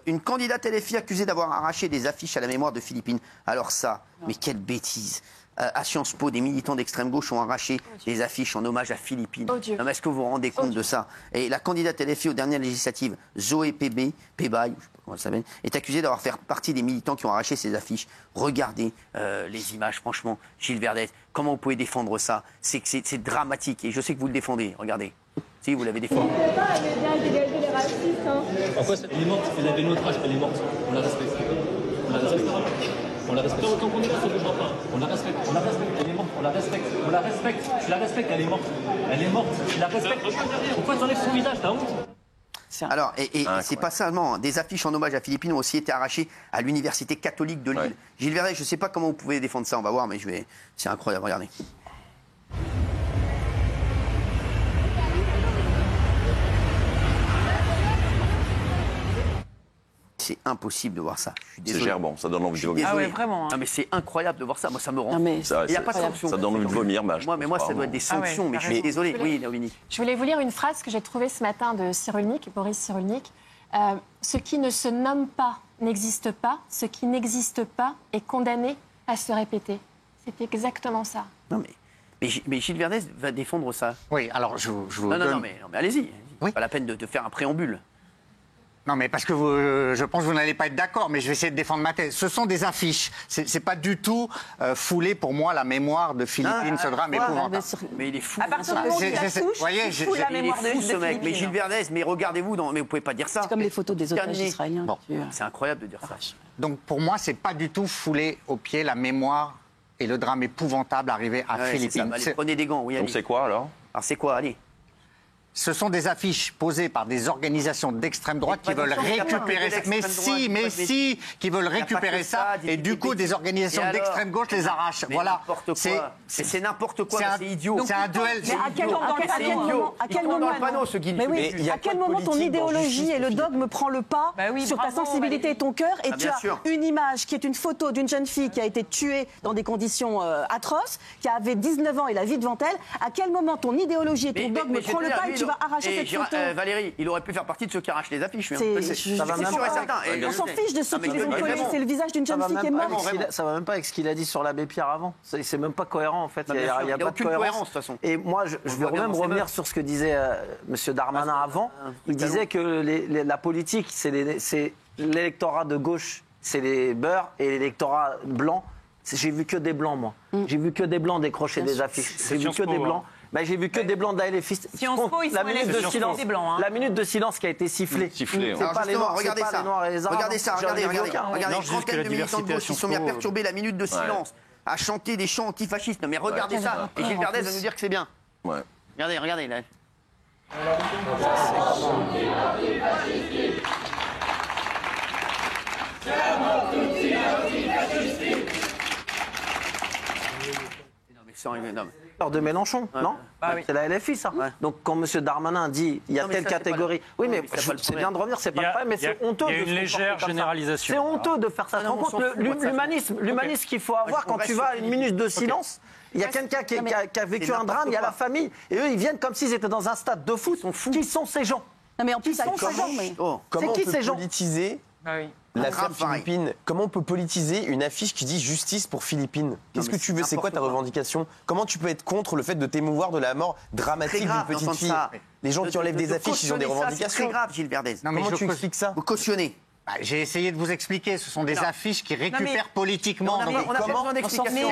Une candidate LFI accusée d'avoir arraché des affiches à la mémoire de Philippine. Alors ça, mais quelle bêtise. À Sciences Po, des militants d'extrême gauche ont arraché des affiches en hommage à Philippine. Est-ce que vous vous rendez compte de ça? Et la candidate LFI aux dernières législatives, Zoé Pebaye, je sais pas comment elle s'appelle, est accusée d'avoir fait partie des militants qui ont arraché ces affiches. Regardez les images, franchement, Gilles Verdez, comment vous pouvez défendre ça? C'est dramatique et je sais que vous le défendez, regardez. Si, vous l'avez défendu. On ne pas bien dégager les racistes. Hein. Pourquoi elle est morte? Elle avait notre âge, elle est morte. On la respecte. On la respecte. On la respecte. Autant qu'on est là, ça ne bougera pas. On la respecte. On la respecte. Elle est morte. On la respecte. On la respecte. Je la respecte. Elle est morte. Elle est morte. Je la respecte. Pourquoi tu enlèves son visage? T'as honte? Alors, et c'est pas seulement, des affiches en hommage à Philippine ont aussi été arrachées à l'université catholique de Lille. Ouais. Gilles Verdez, je ne sais pas comment vous pouvez défendre ça, on va voir, mais c'est incroyable, regardez. C'est impossible de voir ça. C'est gerbant, ça donne envie de vomir. Ah ouais, vraiment. Non, mais c'est incroyable de voir ça. Moi, ça me rend. Il n'y a pas de sanction. Ça donne envie de vomir. Moi, ça doit être des sanctions. Mais je suis désolé. Oui, Dominique. Je voulais vous lire une phrase que j'ai trouvée ce matin de Cyrulnik, Boris Cyrulnik. Ce qui ne se nomme pas n'existe pas. Ce qui n'existe pas est condamné à se répéter. C'est exactement ça. Non, mais Gilles Verdez va défendre ça. Oui, alors je vous donne... non, mais allez-y. Oui. Pas la peine de faire un préambule. Non, mais parce que je pense que vous n'allez pas être d'accord, mais je vais essayer de défendre ma thèse. Ce sont des affiches. C'est pas du tout fouler pour moi la mémoire de Philippine, ce drame épouvantable. Mais il est fou. À partir du moment où il il fout la mémoire de ce mec. Mais Gilles Verdez, mais regardez-vous, mais vous pouvez pas dire ça. C'est comme les photos des otages israéliens. Bon. C'est incroyable de dire ça. Donc pour moi, c'est pas du tout fouler au pied la mémoire et le drame épouvantable arrivé à Philippine. Allez, prenez des gants, oui. Donc c'est quoi alors? Alors c'est quoi, allez? Ce sont des affiches posées par des organisations d'extrême droite qui veulent récupérer ça. Qui veulent récupérer ça. Et du coup, des organisations d'extrême gauche les arrachent. Voilà. C'est n'importe quoi, c'est idiot. C'est un duel. Mais à quel moment ton idéologie et le dogme prend le pas sur ta sensibilité et ton cœur, et tu as une image qui est une photo d'une jeune fille qui a été tuée dans des conditions atroces, qui avait 19 ans et la vie devant elle. À quel moment ton idéologie et ton dogme prend le pas et tu vas arracher cette photo? Valérie, il aurait pu faire partie de ceux qui arrachent les affiches. C'est sûr et certain. On s'en fiche de ceux qui les ont collés. C'est le visage d'une jeune fille qui est morte. Ça va même pas avec ce qu'il a dit sur l'abbé Pierre avant. C'est même pas cohérent en fait. Il n'y a pas aucune cohérence de toute façon. Et moi, je vais même revenir sur ce que disait M. Darmanin avant. Il disait que la politique, c'est l'électorat de gauche, c'est les beurs, et l'électorat blanc, j'ai vu que des blancs moi. J'ai vu que des blancs décrocher des affiches. J'ai vu que des blancs. Ben, j'ai vu que des blancs d'ALFistes. La minute de silence qui a été sifflée. C'est pas les noirs, regardez ça. Regardez ça, regardez une trentaine de militants de gauche qui sont mis à perturber la minute de silence, à chanter des chants antifascistes. Non mais regardez ça. Et Gilles Verdez va nous dire que c'est bien. Regardez là. De Mélenchon, non? C'est la LFI, ça. Donc, quand M. Darmanin dit il y a telle catégorie. Oui, mais c'est bien de revenir, c'est pas le problème, mais c'est honteux. Il y a une légère généralisation. C'est honteux de faire ça. L'humanisme qu'il faut avoir quand tu vas à une minute de silence. Il y a quelqu'un qui a vécu un drame, il y a la famille. Et eux, ils viennent comme s'ils étaient dans un stade de foot. Qui sont ces gens? Non, mais en plus, comment c'est qui ces gens? Politiser l'affaire Philippine. Comment on peut politiser une affiche qui dit justice pour Philippine? Qu'est-ce que tu veux? C'est quoi ta revendication? Comment tu peux être contre le fait de t'émouvoir de la mort dramatique d'une petite fille? Les gens qui enlèvent des affiches, ils ont des revendications. C'est très grave, Gilles Verdez. Comment tu expliques ça? Vous cautionnez. J'ai essayé de vous expliquer. Ce sont des affiches qui récupèrent politiquement. On a besoin d'explications.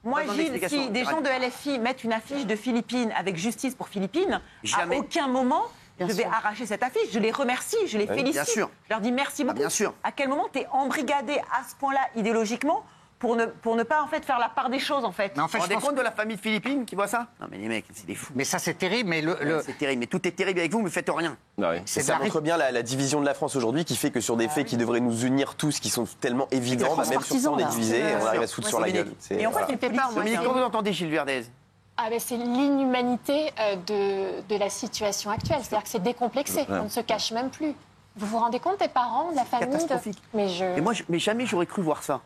Moi, Gilles, si des gens de LFI mettent une affiche de Philippines avec justice pour Philippines, à aucun moment je vais arracher cette affiche. Je les remercie, je les félicite. Bien sûr. Je leur dis merci beaucoup. Bien sûr. À quel moment tu es embrigadé à ce point-là idéologiquement pour ne pas en fait faire la part des choses en fait? Vous vous rendez compte de la famille de Philippines qui voit ça? Non mais les mecs, c'est des fous. Mais ça c'est terrible, mais c'est terrible, mais tout est terrible avec vous, mais faites rien. Ça montre bien la division de la France aujourd'hui qui fait que sur des faits qui devraient nous unir tous, qui sont tellement évidents, même sur ça on est divisés et on arrive à se foutre sur la gueule. Et en fait, il fait pas. Dominique, quand vous entendez Gilles Verdez? C'est l'inhumanité de la situation actuelle. C'est-à-dire que c'est décomplexé. On ne se cache même plus. Vous vous rendez compte des parents, de la famille? Catastrophique. Mais jamais j'aurais cru voir ça.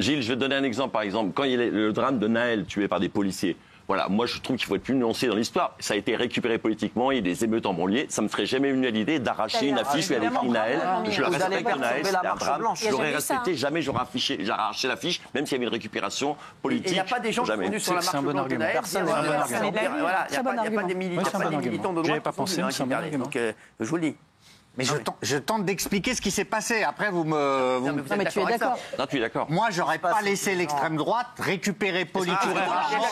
Gilles, je vais te donner un exemple. Par exemple, quand il y a le drame de Naël tué par des policiers, Voilà, moi je trouve qu'il faut être plus nuancé dans l'histoire. Ça a été récupéré politiquement, il y a des émeutes en banlieue. Ça me serait jamais venu à l'idée d'arracher une affiche où il y avait écrit Naël. Je le respecte, Naël, c'était un drame. Je l'aurais respecté, jamais j'aurais arraché l'affiche, même s'il y avait une récupération politique. Il n'y a pas des gens qui sont venus sur la marche blanche de Naël. Personne. Voilà, il n'y a pas des militants de droite. J'avais pas pensé, c'est un bon argument. Donc, je vous le dis. Mais je tente d'expliquer ce qui s'est passé. Après, vous me... Non, mais tu es d'accord. Non, tu es d'accord. Moi, j'aurais pas laissé l'extrême droite récupérer politiquement.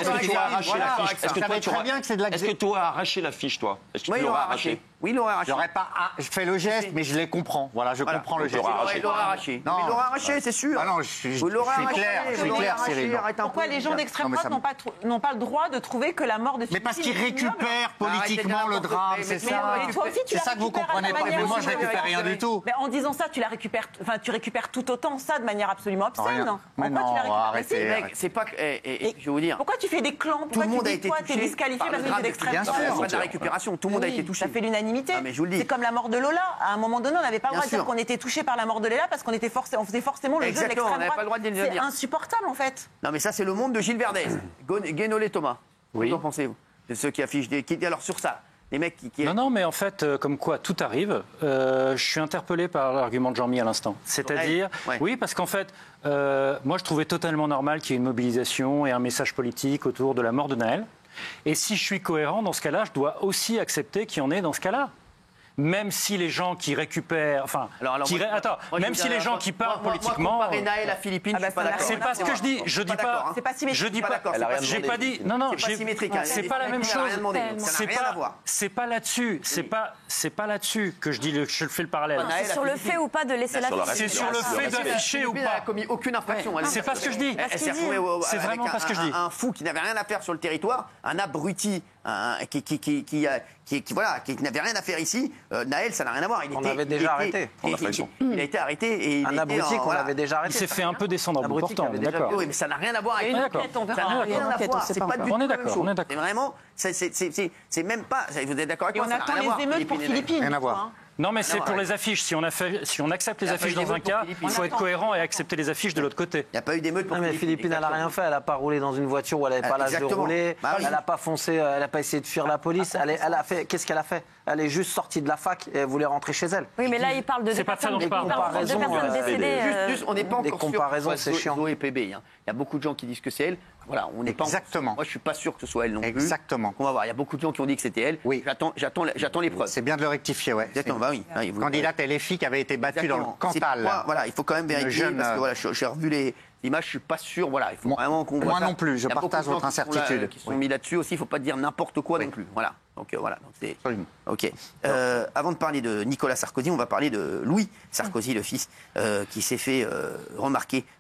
Est-ce que tu as arraché l'affiche? Est-ce que tu as arraché l'affiche, toi? Est-ce que tu l'aurais arraché? Oui, il l'aurait arraché. J'aurais pas fait le geste, mais je les comprends. Voilà, je comprends le geste. Il l'aurait arraché. Non, il l'aurait arraché, c'est sûr. Ah non, je suis clair, Cyril. Pourquoi les gens d'extrême droite n'ont pas le droit de trouver que la mort de Philippine... Mais parce qu'ils récupèrent politiquement le drame, c'est ça. C'est ça que vous comprenez pas. Mais moi, je récupère rien du tout. Mais en disant ça, tu récupères tout autant ça de manière absolument obscène. Mais non, arrêtez. C'est pas... Je vais vous dire... Pourquoi tu fais des clans? Tout le monde a été touché. Tu es disqualifié parce que tu es d'extrême droite. C'est pas de la récupération. Tout le monde a été touché. Ça fait l'unanimité. C'est comme la mort de Lola. À un moment donné, on n'avait pas le droit de dire qu'on était touché par la mort de Lola parce qu'on faisait forcément le jeu de l'extrême droite. On n'avait pas le droit de le dire. C'est insupportable en fait. Non mais ça c'est le monde de Gilles Verdez. Guénolé Thomas. Oui. Qu'en pensez-vous? C'est ceux qui affichent des... Alors sur ça, les mecs qui... Non, mais en fait, comme quoi tout arrive, je suis interpellé par l'argument de Jean-Mi à l'instant. C'est-à-dire, oui, parce qu'en fait, moi je trouvais totalement normal qu'il y ait une mobilisation et un message politique autour de la mort de Naël. Et si je suis cohérent, dans ce cas-là, je dois aussi accepter qu'il y en ait dans ce cas-là. Même si les gens qui récupèrent, même si les gens qui parlent politiquement, comparer Naël à Philippine, je suis pas d'accord. C'est pas ce que je dis. Je dis pas. C'est pas symétrique. Je dis pas. J'ai pas dit. Non, c'est pas la même chose. C'est pas là-dessus. C'est pas là-dessus que je dis. Je fais le parallèle. C'est sur le fait ou pas de laisser l'affiche. C'est sur le fait d'afficher ou pas. Elle n'a commis aucune infraction. C'est pas ce que je dis. C'est vraiment pas ce que je dis. Un fou qui n'avait rien à faire sur le territoire, un abruti qui n'avait rien à faire ici. Naël, ça n'a rien à voir. On avait déjà arrêté. Il a été arrêté et un abruti qu'on avait déjà arrêté. Il s'est fait un peu descendre à bout portant. D'accord. Oui, mais ça n'a rien à voir avec une enquête. Ça n'a rien à voir. C'est pas du tout. On est d'accord. On est d'accord. C'est vraiment, c'est même pas. Vous êtes d'accord avec moi? On attend les émeutes pour Philippines. Rien à voir. Non, mais c'est pour les affiches. Si on accepte les affiches dans un cas, il faut être cohérent et accepter les affiches de l'autre côté. Il n'y a pas eu d'émeute pour Philippines. Philippine, elle n'a rien fait. Elle n'a pas roulé dans une voiture où elle n'avait pas l'âge de rouler. Elle n'a pas foncé. Elle n'a pas essayé de fuir la police. Elle a fait. Qu'est-ce qu'elle a fait? Elle est juste sortie de la fac et elle voulait rentrer chez elle. Oui, mais là, il parle de deux personnes décédées. Juste, on n'est pas encore sûr. Des comparaisons, c'est chiant. Zoé PB. Il y a beaucoup de gens qui disent que c'est elle. Voilà, on n'est pas. Exactement. Moi, je suis pas sûr que ce soit elle non plus. Exactement. On va voir. Il y a beaucoup de gens qui ont dit que c'était elle. Oui. J'attends les preuves. C'est bien de le rectifier, ouais. Exactement. Bah oui. Candidate LFI qui avait été battue dans le Cantal. Voilà, il faut quand même vérifier parce que voilà, j'ai revu les images. Je suis pas sûr. Voilà, il faut vraiment qu'on voit. Moi non plus. Je partage votre incertitude. Qui sont mis là-dessus aussi. Il faut pas dire n'importe quoi non plus. Voilà. Donc voilà. C'est. Ok. Avant de parler de Nicolas Sarkozy, on va parler de Louis Sarkozy, le fils, qui s'est fait remarquer